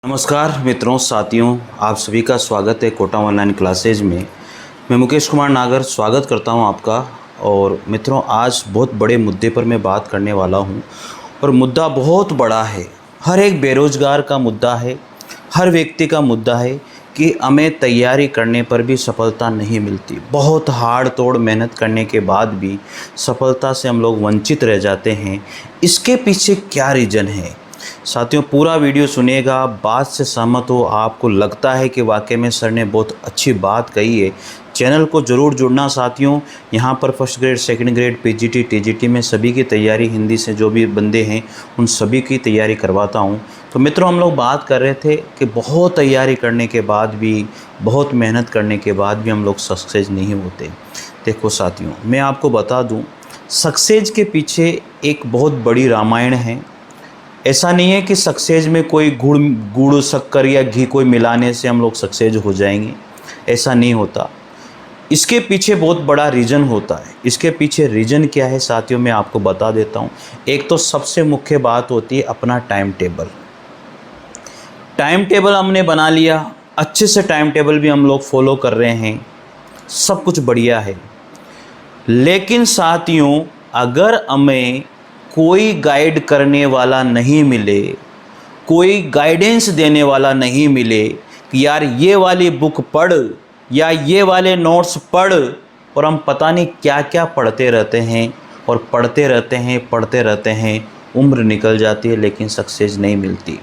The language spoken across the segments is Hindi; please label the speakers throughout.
Speaker 1: नमस्कार मित्रों, साथियों, आप सभी का स्वागत है कोटा ऑनलाइन क्लासेज में। मैं मुकेश कुमार नागर स्वागत करता हूं आपका। और मित्रों, आज बहुत बड़े मुद्दे पर मैं बात करने वाला हूं और मुद्दा बहुत बड़ा है। हर एक बेरोज़गार का मुद्दा है, हर व्यक्ति का मुद्दा है कि हमें तैयारी करने पर भी सफलता नहीं मिलती। बहुत हाड़ तोड़ मेहनत करने के बाद भी सफलता से हम लोग वंचित रह जाते हैं। इसके पीछे क्या रीज़न है? साथियों, पूरा वीडियो सुनिएगा, बात से सहमत हो, आपको लगता है कि वाकई में सर ने बहुत अच्छी बात कही है, चैनल को ज़रूर जुड़ना साथियों। यहाँ पर first grade, second grade, PGT, TGT में सभी की तैयारी, हिंदी से जो भी बंदे हैं उन सभी की तैयारी करवाता हूँ। तो मित्रों, हम लोग बात कर रहे थे कि बहुत तैयारी करने के बाद भी, बहुत मेहनत करने के बाद भी हम लोग सक्सेस नहीं होते। देखो साथियों, मैं आपको बता दूँ, सक्सेस के पीछे एक बहुत बड़ी रामायण है। ऐसा नहीं है कि सक्सेस में कोई गुड़ शक्कर या घी कोई मिलाने से हम लोग सक्सेस हो जाएंगे, ऐसा नहीं होता। इसके पीछे बहुत बड़ा रीज़न होता है। इसके पीछे रीज़न क्या है साथियों, मैं आपको बता देता हूँ। एक तो सबसे मुख्य बात होती है अपना टाइम टेबल। टाइम टेबल हमने बना लिया, अच्छे से टाइम टेबल भी हम लोग फॉलो कर रहे हैं, सब कुछ बढ़िया है। लेकिन साथियों, अगर हमें कोई गाइड करने वाला नहीं मिले, कोई गाइडेंस देने वाला नहीं मिले कि यार ये वाली बुक पढ़ या ये वाले नोट्स पढ़, और हम पता नहीं क्या क्या पढ़ते रहते हैं और पढ़ते रहते हैं, उम्र निकल जाती है लेकिन सक्सेस नहीं मिलती।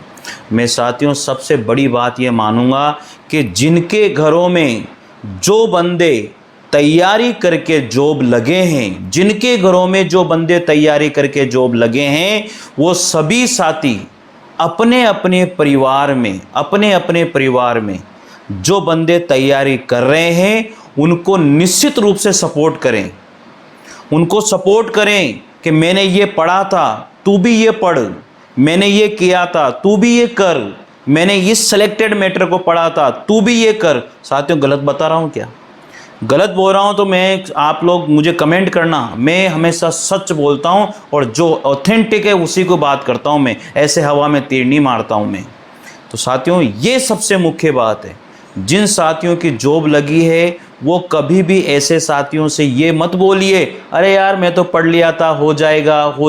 Speaker 1: मैं साथियों सबसे बड़ी बात ये मानूंगा कि जिनके घरों में जो बंदे तैयारी करके जॉब लगे हैं, जिनके घरों में जो बंदे तैयारी करके जॉब लगे हैं, वो सभी साथी अपने अपने परिवार में जो बंदे तैयारी कर रहे हैं उनको निश्चित रूप से सपोर्ट करें। उनको सपोर्ट करें कि मैंने ये पढ़ा था, तू भी ये पढ़, मैंने ये किया था, तू भी ये कर, मैंने इस सिलेक्टेड मैटर को पढ़ा था, तू भी ये कर। साथियों, गलत बता रहा हूँ क्या? गलत बोल रहा हूँ तो मैं, आप लोग मुझे कमेंट करना। मैं हमेशा सच बोलता हूँ और जो ऑथेंटिक है उसी को बात करता हूँ। मैं ऐसे हवा में तीर नहीं मारता हूँ मैं। तो साथियों, ये सबसे मुख्य बात है। जिन साथियों की जॉब लगी है वो कभी भी ऐसे साथियों से ये मत बोलिए, अरे यार मैं तो पढ़ लिया था, हो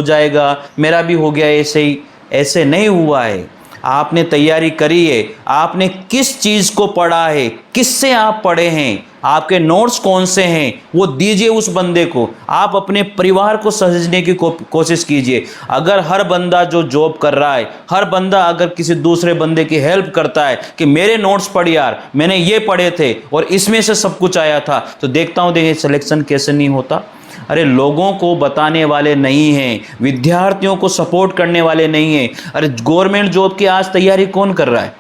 Speaker 1: जाएगा, मेरा भी हो गया ऐसे ही। ऐसे नहीं हुआ है। आपने तैयारी करी है, आपने किस चीज़ को पढ़ा है, किससे आप पढ़े हैं, आपके नोट्स कौन से हैं, वो दीजिए उस बंदे को। आप अपने परिवार को समझने की कोशिश कीजिए। अगर हर बंदा जो जॉब कर रहा है, हर बंदा अगर किसी दूसरे बंदे की हेल्प करता है कि मेरे नोट्स पढ़ यार, मैंने ये पढ़े थे और इसमें से सब कुछ आया था, तो देखता हूँ देखिए सिलेक्शन कैसे नहीं होता। अरे लोगों को बताने वाले नहीं हैं, विद्यार्थियों को सपोर्ट करने वाले नहीं हैं। अरे गवर्नमेंट जॉब की आज तैयारी कौन कर रहा है?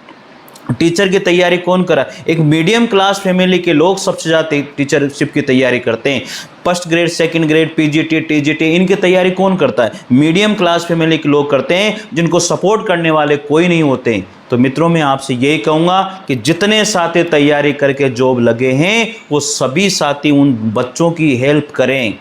Speaker 1: टीचर की तैयारी कौन कर रहा है? एक मीडियम क्लास फैमिली के लोग सबसे ज़्यादा टीचरशिप की तैयारी करते हैं। First grade, second grade, PGT, TGT, इनकी तैयारी कौन करता है? मीडियम क्लास फैमिली के लोग करते हैं, जिनको सपोर्ट करने वाले कोई नहीं होते। तो मित्रों, मैं आपसे यही कहूँगा कि जितने साथी तैयारी करके जॉब लगे हैं वो सभी साथी उन बच्चों की हेल्प करें,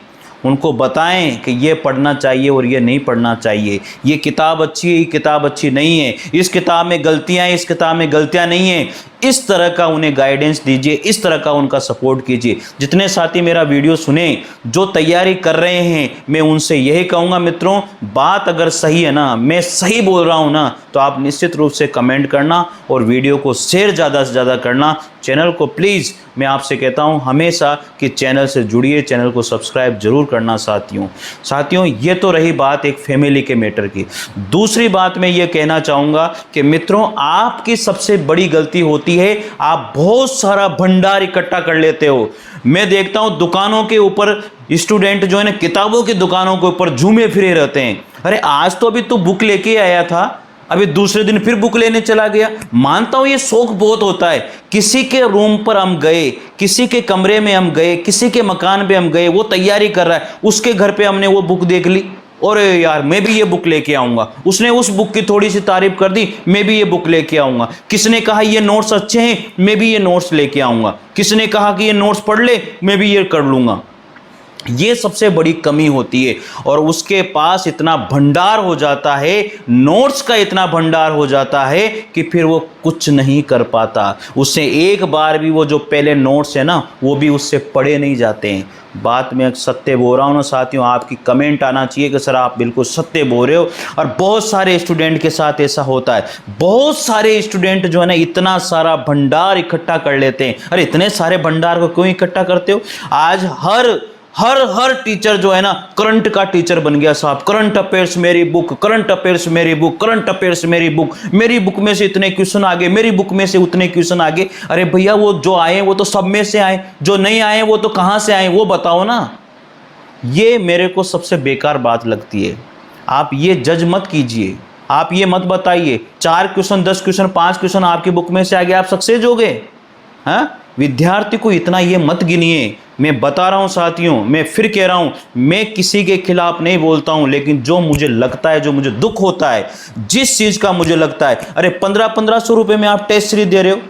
Speaker 1: उनको बताएं कि ये पढ़ना चाहिए और ये नहीं पढ़ना चाहिए, ये किताब अच्छी है, ये किताब अच्छी नहीं है, इस किताब में गलतियां हैं, इस किताब में गलतियां नहीं हैं। इस तरह का उन्हें गाइडेंस दीजिए, इस तरह का उनका सपोर्ट कीजिए। जितने साथी मेरा वीडियो सुने जो तैयारी कर रहे हैं, मैं उनसे यही कहूँगा मित्रों, बात अगर सही है ना, मैं सही बोल रहा हूँ ना, तो आप निश्चित रूप से कमेंट करना और वीडियो को शेयर ज़्यादा से ज़्यादा करना। चैनल को प्लीज़ मैं आपसे कहता हूँ हमेशा कि चैनल से जुड़िए, चैनल को सब्सक्राइब जरूर करना साथियों। ये तो रही बात एक फैमिली के मैटर की। दूसरी बात मैं ये कहना चाहूँगा कि मित्रों, आपकी सबसे बड़ी गलती होती है, आप बहुत सारा भंडार इकट्ठा कर लेते हो। मैं देखता हूँ दुकानों के ऊपर स्टूडेंट जो है ना, किताबों की दुकानों के ऊपर झूमे फिरे रहते हैं। अरे आज तो अभी तो बुक लेके आया था, अभी दूसरे दिन फिर बुक लेने चला गया। मानता हूं ये शौक बहुत होता है। किसी के रूम पर हम गए, किसी के कमरे में हम गए, किसी के मकान पे हम गए, वो तैयारी कर रहा है, उसके घर पे हमने वो बुक देख ली, और यार मैं भी ये बुक लेके आऊंगा। उसने उस बुक की थोड़ी सी तारीफ कर दी, मैं भी ये बुक लेके आऊंगा। किसने कहा ये नोट्स अच्छे हैं, मैं भी ये नोट्स लेके आऊंगा। किसने कहा कि ये नोट्स पढ़ ले, मैं भी ये कर लूंगा। ये सबसे बड़ी कमी होती है। और उसके पास इतना भंडार हो जाता है, नोट्स का इतना भंडार हो जाता है कि फिर वो कुछ नहीं कर पाता। उससे एक बार भी वो जो पहले नोट्स है ना, वो भी उससे पढ़े नहीं जाते हैं। बात मैं सत्य बोल रहा हूँ ना साथियों, आपकी कमेंट आना चाहिए कि सर आप बिल्कुल सत्य बोल रहे हो। और बहुत सारे स्टूडेंट के साथ ऐसा होता है। बहुत सारे स्टूडेंट जो है ना, इतना सारा भंडार इकट्ठा कर लेते हैं। अरे इतने सारे भंडार को क्यों इकट्ठा करते हो? आज हर टीचर जो है ना, करंट का टीचर बन गया साहब। करंट अफेयर्स मेरी बुक, करंट अफेयर्स मेरी बुक, करंट अफेयर्स मेरी बुक, मेरी बुक में से इतने क्वेश्चन आ गए, मेरी बुक में से उतने क्वेश्चन आ गए। अरे भैया वो जो आए वो तो सब में से आए, जो नहीं आए वो तो कहां से आए, वो बताओ ना। ये मेरे को सबसे बेकार बात लगती है। आप ये जज मत कीजिए, आप ये मत बताइए 4 क्वेश्चन 10 क्वेश्चन 5 क्वेश्चन आपकी बुक में से आ गए, आप सक्सेस हो गए। हाँ, विद्यार्थी को इतना ये मत गिनिए। मैं बता रहा हूं साथियों, मैं फिर कह रहा हूं, मैं किसी के खिलाफ नहीं बोलता हूं, लेकिन जो मुझे लगता है, जो मुझे दुख होता है, जिस चीज का मुझे लगता है, अरे 1500 रुपए में आप टेस्ट सीरीज दे रहे हो,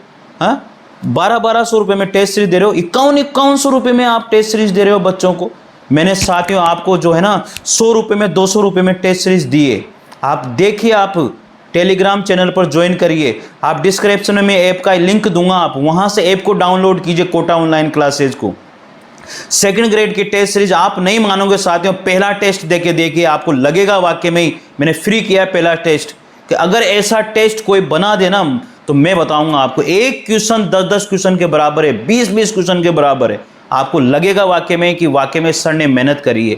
Speaker 1: हाँ 1200 रुपए में टेस्ट सीरीज दे रहे हो, 5100 रुपए में आप टेस्ट सीरीज दे रहे हो बच्चों को। मैंने साथियों आपको जो है ना 100 रुपए में 200 रुपए में टेस्ट सीरीज दिए। आप देखिए, आप टेलीग्राम चैनल पर ज्वाइन करिए, आप डिस्क्रिप्शन में ऐप का लिंक दूंगा, आप वहां से ऐप को डाउनलोड कीजिए, कोटा ऑनलाइन क्लासेज को। सेकंड ग्रेड की टेस्ट सीरीज, आप नहीं मानोगे साथियों, पहला टेस्ट देके देखिए, आपको लगेगा वाकई में ही मैंने फ्री किया पहला टेस्ट, कि अगर ऐसा टेस्ट कोई बना देना तो मैं बताऊंगा आपको, एक क्वेश्चन 10-10 क्वेश्चन के बराबर है, 20-20 क्वेश्चन के बराबर है। आपको लगेगा वाकई में कि वाकई में सर ने मेहनत करी है।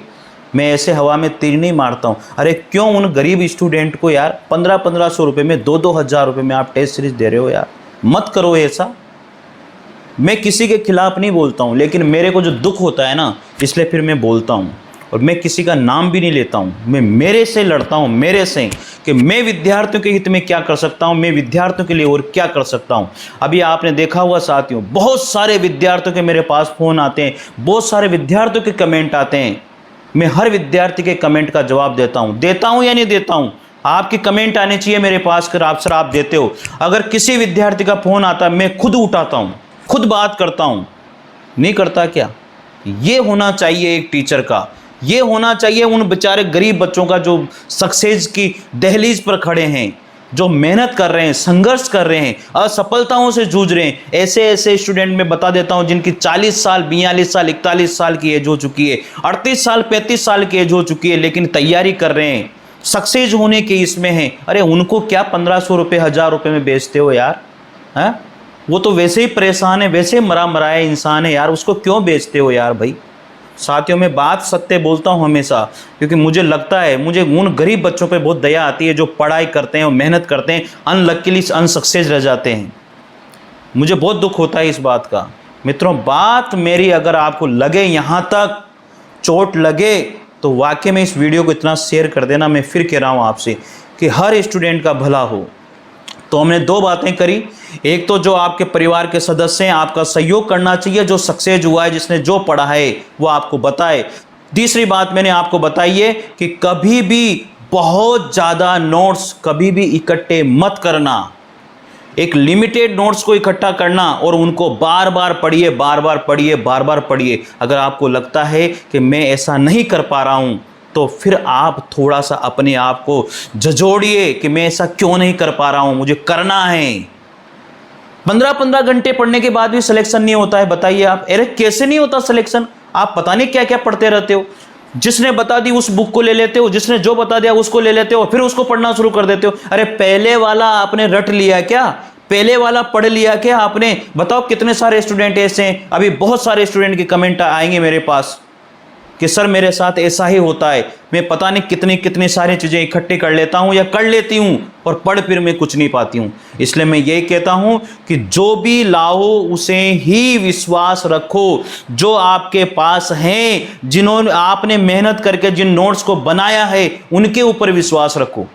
Speaker 1: मैं ऐसे हवा में तीर नहीं मारता हूं। अरे क्यों उन गरीब स्टूडेंट को यार 1500 रुपए में 2-2 हज़ार रुपए में आप टेस्ट सीरीज दे रहे हो यार, मत करो ऐसा। मैं किसी के खिलाफ नहीं बोलता हूं, लेकिन मेरे को जो दुख होता है ना, इसलिए फिर मैं बोलता हूं। और मैं किसी का नाम भी नहीं लेता हूं, मैं मेरे से लड़ता हूं, मेरे से, कि मैं विद्यार्थियों के हित में क्या कर सकता हूं, मैं विद्यार्थियों के लिए और क्या कर सकता हूं। अभी आपने देखा हुआ साथियों, बहुत सारे विद्यार्थियों के मेरे पास फोन आते हैं, बहुत सारे विद्यार्थियों के कमेंट आते हैं। मैं हर विद्यार्थी के कमेंट का जवाब देता हूं या नहीं देता हूं। आपकी कमेंट आने चाहिए मेरे पास कर आप सर आप देते हो। अगर किसी विद्यार्थी का फोन आता है, मैं खुद उठाता हूं, खुद बात करता हूं। नहीं करता क्या? ये होना चाहिए एक टीचर का, ये होना चाहिए उन बेचारे गरीब बच्चों का जो सक्सेस की दहलीज पर खड़े हैं, जो मेहनत कर रहे हैं, संघर्ष कर रहे हैं, असफलताओं से जूझ रहे हैं। ऐसे ऐसे स्टूडेंट मैं बता देता हूं जिनकी 40 साल 42 साल 41 साल की एज हो चुकी है, 38 साल 35 साल की एज हो चुकी है, लेकिन तैयारी कर रहे हैं, सक्सेस होने के इसमें हैं। अरे उनको क्या 1500 रुपये 1000 रुपये में बेचते हो यार? है वो तो वैसे ही परेशान है, वैसे मरा मराया इंसान है यार, उसको क्यों बेचते हो यार भाई? साथियों मैं बात सत्य बोलता हूं हमेशा, क्योंकि मुझे लगता है, मुझे उन गरीब बच्चों पे बहुत दया आती है जो पढ़ाई करते हैं और मेहनत करते हैं, अनलकीली अनसक्सेस रह जाते हैं। मुझे बहुत दुख होता है इस बात का। मित्रों, बात मेरी अगर आपको लगे, यहां तक चोट लगे, तो वाकई में इस वीडियो को इतना शेयर कर देना। मैं फिर कह रहा हूं आपसे कि हर स्टूडेंट का भला हो। तो हमने 2 बातें करी, एक तो जो आपके परिवार के सदस्य हैं, आपका सहयोग करना चाहिए, जो सक्सेस हुआ है, जिसने जो पढ़ा है वो आपको बताए। तीसरी बात मैंने आपको बताई है कि कभी भी बहुत ज़्यादा नोट्स कभी भी इकट्ठे मत करना। एक लिमिटेड नोट्स को इकट्ठा करना और उनको बार बार पढ़िए, बार बार पढ़िए, बार बार पढ़िए। अगर आपको लगता है कि मैं ऐसा नहीं कर पा रहा हूँ, तो फिर आप थोड़ा सा अपने आप को झंझोड़िए कि मैं ऐसा क्यों नहीं कर पा रहा हूं, मुझे करना है। 15-15 घंटे पढ़ने के बाद भी सिलेक्शन नहीं होता है, बताइए आप। अरे कैसे नहीं होता सिलेक्शन? आप पता नहीं क्या क्या पढ़ते रहते हो। जिसने बता दी उस बुक को ले लेते हो, जिसने जो बता दिया उसको ले लेते हो, फिर उसको पढ़ना शुरू कर देते हो। अरे पहले वाला आपने रट लिया क्या? पहले वाला पढ़ लिया क्या आपने? बताओ कितने सारे स्टूडेंट ऐसे हैं। अभी बहुत सारे स्टूडेंट के कमेंट आएंगे मेरे पास कि सर मेरे साथ ऐसा ही होता है, मैं पता नहीं कितनी सारी चीज़ें इकट्ठी कर लेता हूं या कर लेती हूं और पढ़ फिर मैं कुछ नहीं पाती हूं। इसलिए मैं यही कहता हूं कि जो भी लाओ उसे ही विश्वास रखो। जो आपके पास हैं, जिन्होंने आपने मेहनत करके जिन नोट्स को बनाया है, उनके ऊपर विश्वास रखो।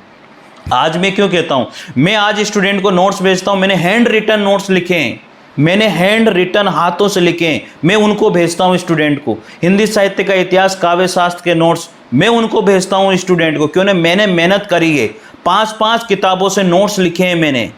Speaker 1: आज मैं क्यों कहता हूं, मैं आज स्टूडेंट को नोट्स भेजता हूं, मैंने हैंड रिटन नोट्स लिखे हैं, मैंने हैंड रिटन हाथों से लिखे हैं, मैं उनको भेजता हूं स्टूडेंट को। हिंदी साहित्य का इतिहास, काव्य शास्त्र के नोट्स मैं उनको भेजता हूं स्टूडेंट को। क्यों? मैंने मेहनत करी है, 5-5 किताबों से नोट्स लिखे हैं मैंने,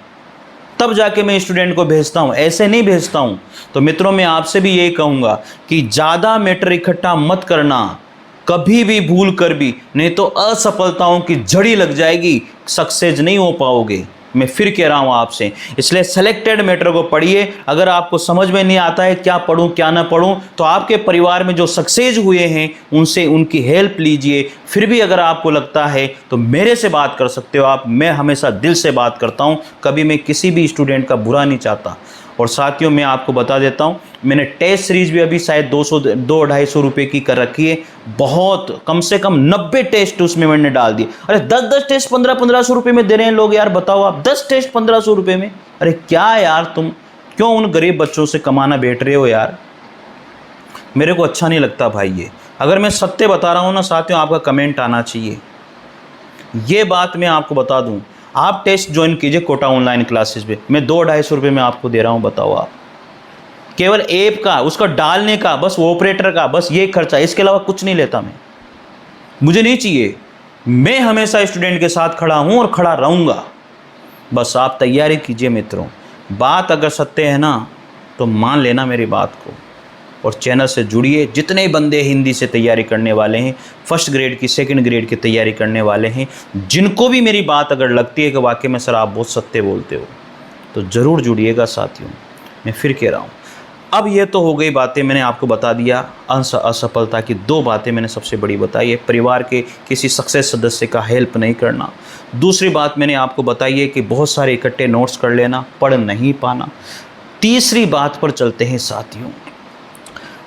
Speaker 1: तब जाके मैं स्टूडेंट को भेजता हूँ, ऐसे नहीं भेजता हूँ। तो मित्रों मैं आपसे भी यही कहूँगा कि ज़्यादा मैटर इकट्ठा मत करना, कभी भी भूल कर भी, नहीं तो असफलताओं की झड़ी लग जाएगी, सक्सेस नहीं हो पाओगे। मैं फिर कह रहा हूँ आपसे, इसलिए सेलेक्टेड मैटर को पढ़िए। अगर आपको समझ में नहीं आता है क्या पढ़ूँ क्या ना पढ़ूँ, तो आपके परिवार में जो सक्सेस हुए हैं उनसे उनकी हेल्प लीजिए। फिर भी अगर आपको लगता है तो मेरे से बात कर सकते हो आप, मैं हमेशा दिल से बात करता हूँ, कभी मैं किसी भी स्टूडेंट का बुरा नहीं चाहता। और साथियों मैं आपको बता देता हूँ, मैंने टेस्ट सीरीज भी अभी शायद 200-250 रुपये की कर रखी है। बहुत कम से कम 90 टेस्ट उसमें मैंने डाल दिए। अरे 10-10 टेस्ट 1500-1500 रुपये में दे रहे हैं लोग यार, बताओ आप 10 टेस्ट 1500 रुपये में। अरे क्या यार, तुम क्यों उन गरीब बच्चों से कमाना बैठ रहे हो यार? मेरे को अच्छा नहीं लगता भाई ये। अगर मैं सत्य बता रहा हूँ ना साथियों, आपका कमेंट आना चाहिए। ये बात मैं आपको बता दूँ, आप टेस्ट ज्वाइन कीजिए कोटा ऑनलाइन क्लासेस पे, मैं 200-250 रुपये में आपको दे रहा हूँ। बताओ आप, केवल ऐप का, उसका डालने का, बस ऑपरेटर का, बस ये खर्चा, इसके अलावा कुछ नहीं लेता मैं, मुझे नहीं चाहिए। मैं हमेशा स्टूडेंट के साथ खड़ा हूँ और खड़ा रहूँगा। बस आप तैयारी कीजिए मित्रों। बात अगर सत्य है ना तो मान लेना मेरी बात को, और चैनल से जुड़िए। जितने बंदे हिंदी से तैयारी करने वाले हैं, फर्स्ट ग्रेड की, सेकंड ग्रेड की तैयारी करने वाले हैं, जिनको भी मेरी बात अगर लगती है कि वाकई में सर आप बहुत सत्य बोलते हो, तो ज़रूर जुड़िएगा साथियों। मैं फिर कह रहा हूँ, अब ये तो हो गई बातें, मैंने आपको बता दिया असफलता की 2 बातें मैंने सबसे बड़ी बताई है। परिवार के किसी सक्सेस सदस्य का हेल्प नहीं करना। दूसरी बात मैंने आपको बताई है कि बहुत सारे इकट्ठे नोट्स कर लेना, पढ़ नहीं पाना। तीसरी बात पर चलते हैं साथियों,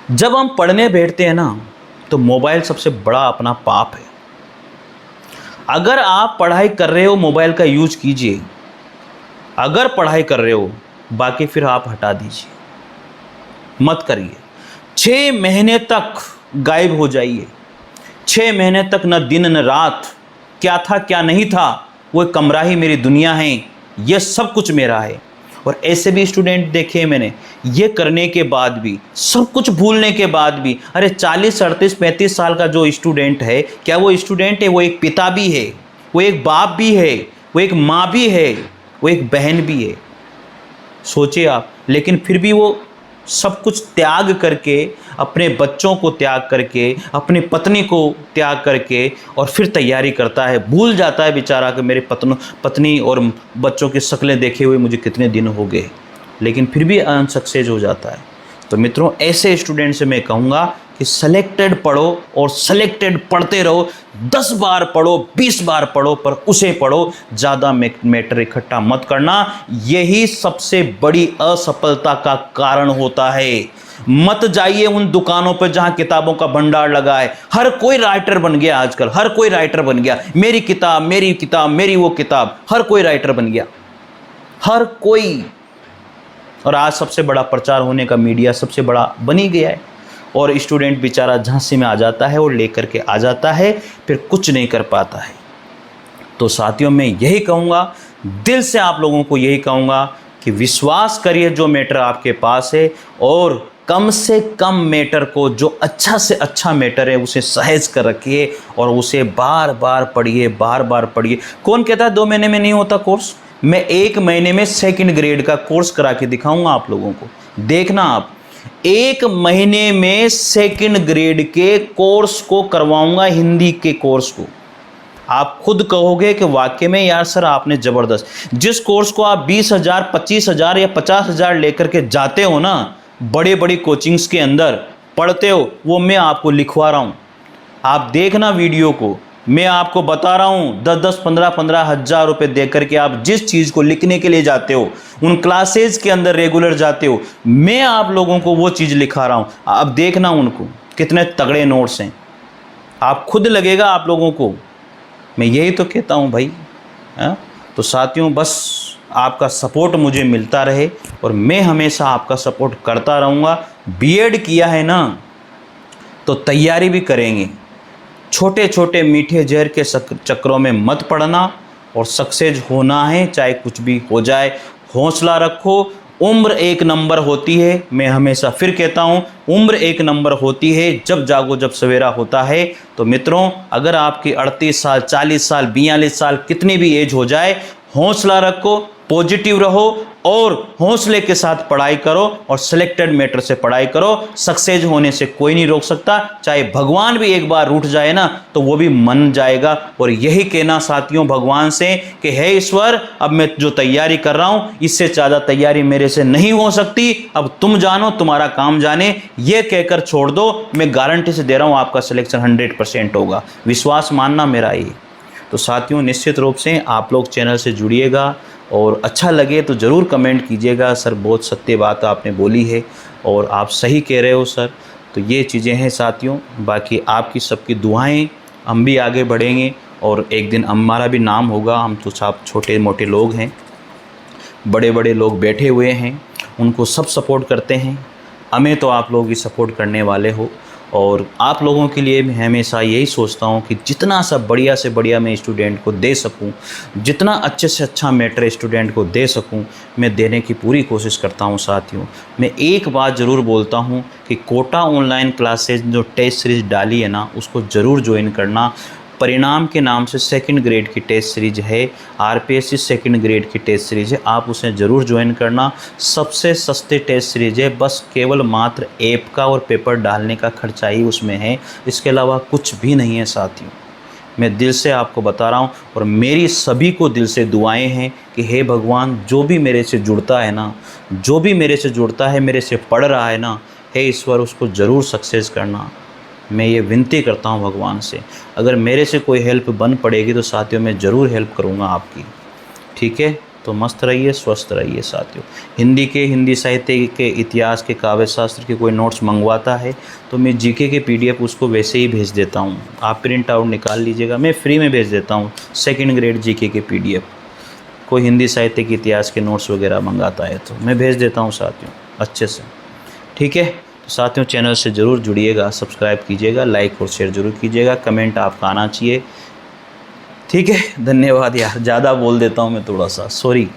Speaker 1: जब हम पढ़ने बैठते हैं ना तो मोबाइल सबसे बड़ा अपना पाप है। अगर आप पढ़ाई कर रहे हो मोबाइल का यूज कीजिए, अगर पढ़ाई कर रहे हो, बाकी फिर आप हटा दीजिए, मत करिए। 6 महीने तक गायब हो जाइए, 6 महीने तक न दिन न रात, क्या था क्या नहीं था, वो कमरा ही मेरी दुनिया है, ये सब कुछ मेरा है। और ऐसे भी स्टूडेंट देखे मैंने, ये करने के बाद भी, सब कुछ भूलने के बाद भी, अरे 40, 38, 35 साल का जो स्टूडेंट है, क्या वो स्टूडेंट है? वो एक पिता भी है, वो एक बाप भी है, वो एक माँ भी है, वो एक बहन भी है। सोचिए आप। लेकिन फिर भी वो सब कुछ त्याग करके, अपने बच्चों को त्याग करके, अपनी पत्नी को त्याग करके, और फिर तैयारी करता है। भूल जाता है बेचारा कि मेरे पत्नी और बच्चों की शक्लें देखे हुए मुझे कितने दिन हो गए, लेकिन फिर भी अनसक्सेस हो जाता है। तो मित्रों, ऐसे स्टूडेंट से मैं कहूँगा कि सेलेक्टेड पढ़ो, और सेलेक्टेड पढ़ते रहो। 10 बार पढ़ो, 20 बार पढ़ो, पर उसे पढ़ो, ज़्यादा मैटर इकट्ठा मत करना। यही सबसे बड़ी असफलता का कारण होता है। मत जाइए उन दुकानों पर जहाँ किताबों का भंडार लगा है। हर कोई राइटर बन गया आजकल, हर कोई राइटर बन गया। मेरी किताब, मेरी किताब, मेरी वो किताब, हर कोई राइटर बन गया, हर कोई। और आज सबसे बड़ा प्रचार होने का मीडिया सबसे बड़ा बन ही गया है, और स्टूडेंट बेचारा झांसे में आ जाता है और लेकर के आ जाता है, फिर कुछ नहीं कर पाता है। तो साथियों, मैं यही कहूँगा, दिल से आप लोगों को यही कहूँगा कि विश्वास करिए जो मैटर आपके पास है, और कम से कम मैटर को, जो अच्छा से अच्छा मैटर है, उसे सहेज कर रखिए, और उसे बार बार पढ़िए, बार बार पढ़िए। कौन कहता है 2 महीने में नहीं होता कोर्स? मैं 1 महीने में सेकंड ग्रेड का कोर्स करा के दिखाऊंगा आप लोगों को। देखना आप, 1 महीने में सेकंड ग्रेड के कोर्स को करवाऊंगा, हिंदी के कोर्स को। आप खुद कहोगे कि वाकई में यार सर आपने ज़बरदस्त। जिस कोर्स को आप 20,000, 25,000 या 50,000 लेकर के जाते हो ना, बड़े बड़ी कोचिंग्स के अंदर पढ़ते हो, वो मैं आपको लिखवा रहा हूँ। आप देखना वीडियो को, मैं आपको बता रहा हूँ, 10-10, 15-15 हज़ार रुपये दे करके आप जिस चीज़ को लिखने के लिए जाते हो, उन क्लासेज के अंदर रेगुलर जाते हो, मैं आप लोगों को वो चीज़ लिखा रहा हूँ। आप देखना उनको, कितने तगड़े नोट्स हैं, आप खुद लगेगा आप लोगों को। मैं यही तो कहता हूँ भाई। तो साथियों, बस आपका सपोर्ट मुझे मिलता रहे, और मैं हमेशा आपका सपोर्ट करता रहूँगा। बीएड किया है ना, तो तैयारी भी करेंगे। छोटे छोटे मीठे जहर के चक्रों में मत पड़ना, और सक्सेस होना है, चाहे कुछ भी हो जाए। हौसला रखो। उम्र 1 नंबर होती है, मैं हमेशा फिर कहता हूँ, उम्र 1 नंबर होती है। जब जागो जब सवेरा होता है। तो मित्रों, अगर आपकी 38 साल, 40 साल, 42 साल, कितनी भी एज हो जाए, हौसला रखो, पॉजिटिव रहो, और हौसले के साथ पढ़ाई करो और सिलेक्टेड मैटर से पढ़ाई करो। सक्सेस होने से कोई नहीं रोक सकता। चाहे भगवान भी एक बार रूठ जाए ना तो वो भी मन जाएगा। और यही कहना साथियों भगवान से कि हे ईश्वर, अब मैं जो तैयारी कर रहा हूं इससे ज़्यादा तैयारी मेरे से नहीं हो सकती, अब तुम जानो, तुम्हारा काम जाने, ये कहकर छोड़ दो। मैं गारंटी से दे रहा हूं आपका सिलेक्शन 100% होगा। विश्वास मानना मेरा ये। तो साथियों निश्चित रूप से आप लोग चैनल से जुड़िएगा और अच्छा लगे तो ज़रूर कमेंट कीजिएगा, सर बहुत सत्य बात आपने बोली है और आप सही कह रहे हो सर। तो ये चीज़ें हैं साथियों। बाकी आपकी सबकी दुआएं, हम भी आगे बढ़ेंगे और एक दिन हमारा भी नाम होगा। हम तो सब छोटे मोटे लोग हैं, बड़े बड़े लोग बैठे हुए हैं, उनको सब सपोर्ट करते हैं। हमें तो आप लोग ही सपोर्ट करने वाले हो और आप लोगों के लिए मैं हमेशा यही सोचता हूँ कि जितना सा बढ़िया से बढ़िया मैं स्टूडेंट को दे सकूँ, जितना अच्छे से अच्छा मैटर स्टूडेंट को दे सकूँ, मैं देने की पूरी कोशिश करता हूँ साथियों। मैं एक बात ज़रूर बोलता हूँ कि कोटा ऑनलाइन क्लासेज जो टेस्ट सीरीज़ डाली है ना, उसको ज़रूर ज्वाइन करना। परिणाम के नाम से सेकंड ग्रेड की टेस्ट सीरीज है, आरपीएससी सेकंड ग्रेड की टेस्ट सीरीज है, आप उसे ज़रूर ज्वाइन करना। सबसे सस्ते टेस्ट सीरीज है, बस केवल मात्र ऐप का और पेपर डालने का खर्चा ही उसमें है, इसके अलावा कुछ भी नहीं है साथियों। मैं दिल से आपको बता रहा हूँ और मेरी सभी को दिल से दुआएं हैं कि हे भगवान, जो भी मेरे से जुड़ता है ना, जो भी मेरे से जुड़ता है, मेरे से पढ़ रहा है ना, हे ईश्वर उसको ज़रूर सक्सेस करना। मैं ये विनती करता हूँ भगवान से। अगर मेरे से कोई हेल्प बन पड़ेगी तो साथियों मैं ज़रूर हेल्प करूँगा आपकी। ठीक है, तो मस्त रहिए, स्वस्थ रहिए साथियों। हिंदी साहित्य के, इतिहास के, काव्य शास्त्र के कोई नोट्स मंगवाता है तो मैं जीके के पीडीएफ उसको वैसे ही भेज देता हूँ। आप प्रिंट आउट निकाल लीजिएगा, मैं फ्री में भेज देता हूँ सेकंड ग्रेड जीके के पीडीएफ। कोई हिंदी साहित्य के, इतिहास के नोट्स वगैरह मंगाता है तो मैं भेज देता हूँ साथियों अच्छे से। ठीक है, तो साथियों चैनल से ज़रूर जुड़िएगा, सब्सक्राइब कीजिएगा, लाइक और शेयर ज़रूर कीजिएगा, कमेंट आपका आना चाहिए। ठीक है, धन्यवाद यार, ज़्यादा बोल देता हूँ मैं, थोड़ा सा सॉरी।